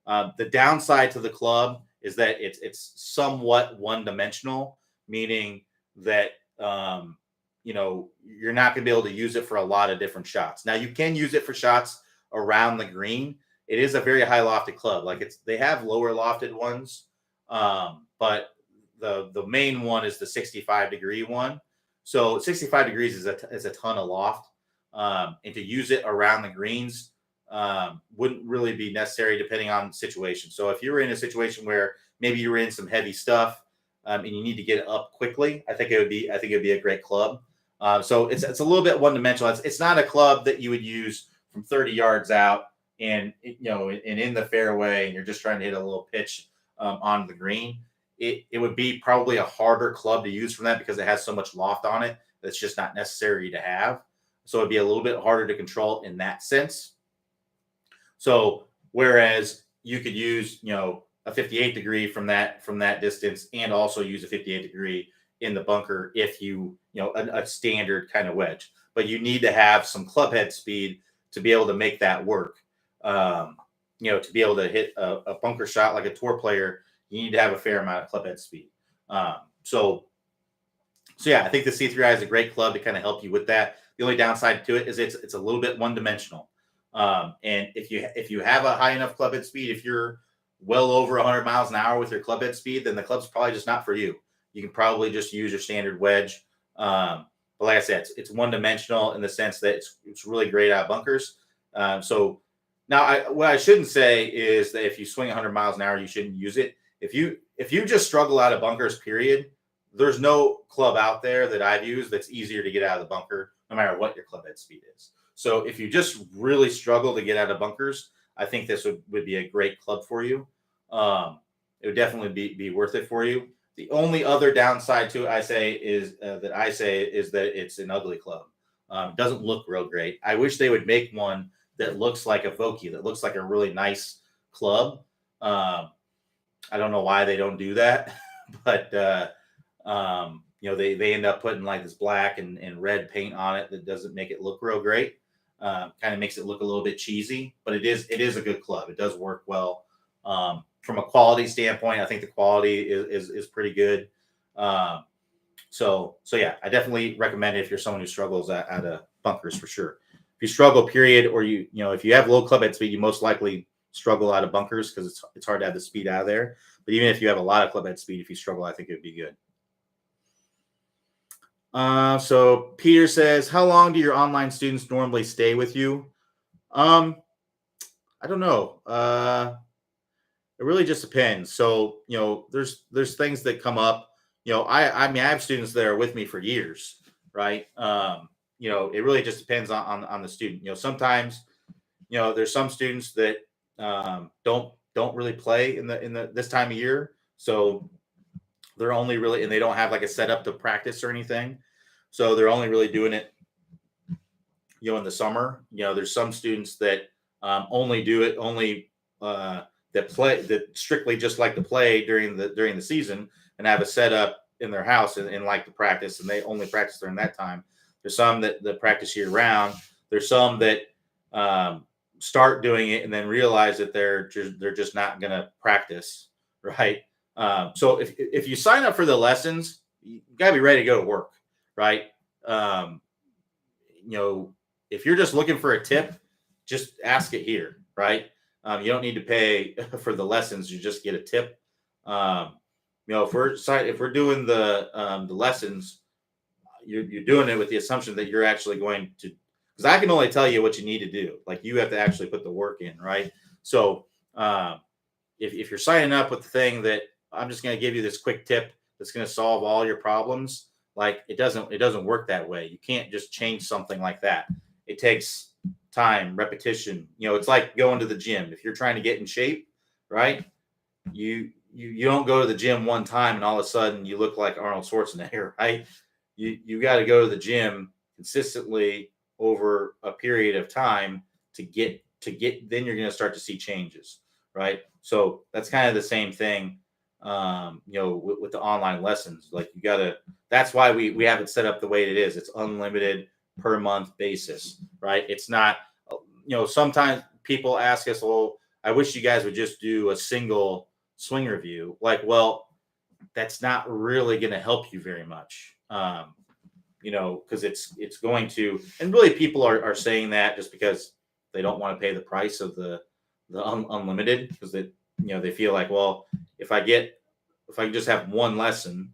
The downside to the club is that it's somewhat one-dimensional, meaning that you're not going to be able to use it for a lot of different shots. Now you can use it for shots around the green. It is a very high lofted club. Like they have lower lofted ones, but the main one is the 65-degree one. So 65 degrees is a ton of loft, and to use it around the greens wouldn't really be necessary depending on the situation. So if you were in a situation where maybe you were in some heavy stuff and you need to get it up quickly, I think it'd be a great club. So it's a little bit one-dimensional. It's not a club that you would use from 30 yards out and in the fairway, and you're just trying to hit a little pitch on the green. It would be probably a harder club to use from that because it has so much loft on it that's just not necessary to have. So it'd be a little bit harder to control in that sense. So whereas you could use, a 58 degree from that distance and also use a 58 degree in the bunker if a standard kind of wedge, but you need to have some club head speed to be able to make that work. To be able to hit a bunker shot like a tour player, you need to have a fair amount of club head speed. So yeah, I think the C3I is a great club to kind of help you with that. The only downside to it is it's a little bit one-dimensional. And if you have a high enough club head speed, if you're well over 100 miles an hour with your club head speed, then the club's probably just not for you. You can probably just use your standard wedge. But like I said, it's one-dimensional in the sense that it's really great out of bunkers. So now what I shouldn't say is that if you swing 100 miles an hour, you shouldn't use it. If you just struggle out of bunkers, period, there's no club out there that I've used that's easier to get out of the bunker, no matter what your club head speed is. So if you just really struggle to get out of bunkers, I think this would be a great club for you. It would definitely be worth it for you. The only other downside to it, is that it's an ugly club. It doesn't look real great. I wish they would make one that looks like a Vokey, that looks like a really nice club. I don't know why they don't do that, but they end up putting like this black and red paint on it that doesn't make it look real great. Kind of makes it look a little bit cheesy, but it is a good club. It does work well. From a quality standpoint, I think the quality is pretty good. So yeah, I definitely recommend it if you're someone who struggles at bunkers for sure. If you struggle, period, or if you have low club head speed, you most likely struggle out of bunkers because it's hard to have the speed out of there. But even if you have a lot of club head speed, if you struggle, I think it would be good. So Peter says, how long do your online students normally stay with you? I don't know. It really just depends. So, there's things that come up. I mean, I have students that are with me for years, right? It really just depends on the student. Sometimes, there's some students that don't really play in the this time of year. So they're only really, and they don't have like a setup to practice or anything. So they're only really doing it, in the summer. There's some students that only do it, that strictly just like to play during the season and have a setup in their house and like to practice, and they only practice during that time. There's some that practice year round. There's some that start doing it and then realize that they're just not going to practice, right? So if you sign up for the lessons, you got to be ready to go to work, right? If you're just looking for a tip, just ask it here, right? You don't need to pay for the lessons; you just get a tip. If we're doing the lessons, you're doing it with the assumption that you're actually going to, because I can only tell you what you need to do. Like, you have to actually put the work in, right? So if you're signing up with the thing that I'm just going to give you this quick tip that's going to solve all your problems, like, it doesn't work that way. You can't just change something like that. It takes time, repetition. It's like going to the gym. If you're trying to get in shape, right? You don't go to the gym one time and all of a sudden you look like Arnold Schwarzenegger, right? You got to go to the gym consistently over a period of time to get then you're going to start to see changes, right? So that's kind of the same thing, with the online lessons. Like, that's why we have it set up the way it is. It's unlimited per month basis, right? It's not, sometimes people ask us, well, I wish you guys would just do a single swing review. Like, well, that's not really going to help you very much. Because it's going to, and really people are saying that just because they don't want to pay the price of the unlimited, because they feel like, well, if I can just have one lesson,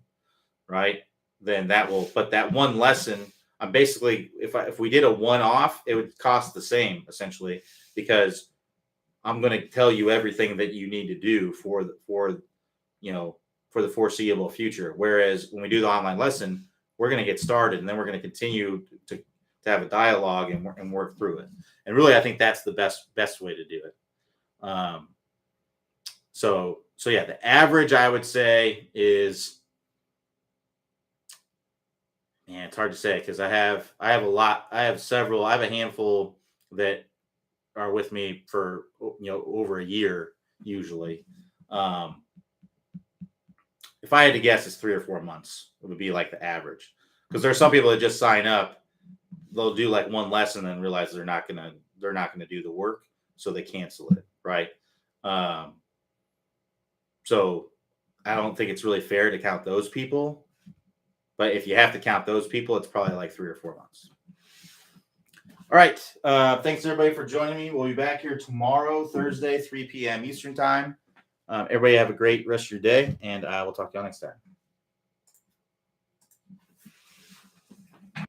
right, then but that one lesson, I'm basically, if we did a one-off, it would cost the same essentially, because I'm going to tell you everything that you need to do for the foreseeable future. Whereas when we do the online lesson, we're going to get started, and then we're going to continue to have a dialogue and work through it. And really, I think that's the best way to do it. So yeah, the average, I would say, is, man, it's hard to say, because I have a handful that are with me for over a year usually. If I had to guess, it's 3 or 4 months. It would be like the average, because there's some people that just sign up, they'll do like one lesson and realize they're not gonna do the work, so they cancel it, right? So I don't think it's really fair to count those people. But if you have to count those people, it's probably like 3 or 4 months. All right. Thanks, everybody, for joining me. We'll be back here tomorrow, Thursday, 3 p.m. Eastern time. Everybody have a great rest of your day, and I will talk to y'all next time.